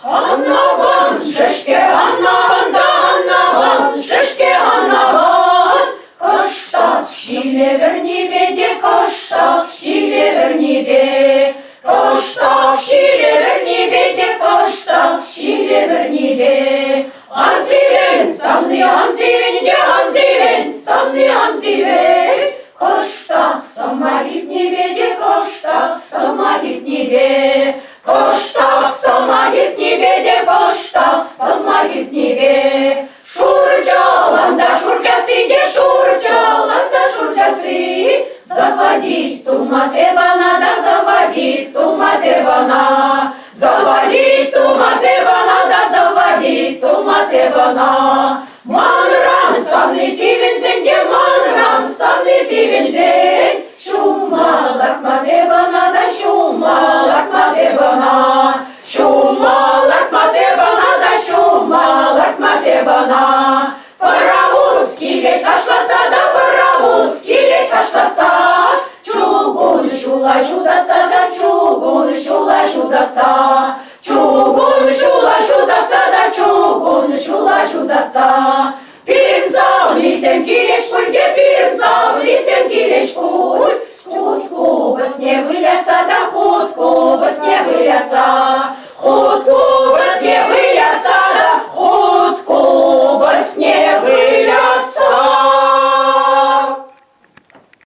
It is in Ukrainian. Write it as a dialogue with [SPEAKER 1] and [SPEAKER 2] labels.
[SPEAKER 1] Анна вон, шишки, Анна вон, шишки, Анна вон. Коштак, щілі верні беді, коштак, щілі верні бе. Коштак, щілі верні беді, коштак, щілі верні бе. Анзивен, самний анзивен, де анзивен, самний анзивен. Коштак, самогітні беді, коштак, самогітні бе. Коштак, самогітні беді, коштак, самогітні бе. Шурчаланда, шурчасиде, шурчаланда, шурчаси. Заводить тумазебана, да заводить тумазебана. Заводить тумазебана, да заводить тумазебана. Манран, самли сивензен, де манран, самли сивензен. Шумалак мазебана, да шумалак мазебана. Шумалак мазебана, да шумалак мазебана. Паровоз килет кашлаца, да паровоз килет кашлаца. Чугун шула шудаца, да чугун шула шудаца. Чугун шула шудаца, да чугун шула шудаца. Пирзав лисем килеш пульге, пирзав лисем килеш пуль. Хутку во сне выляца, да хутку во сне выляца.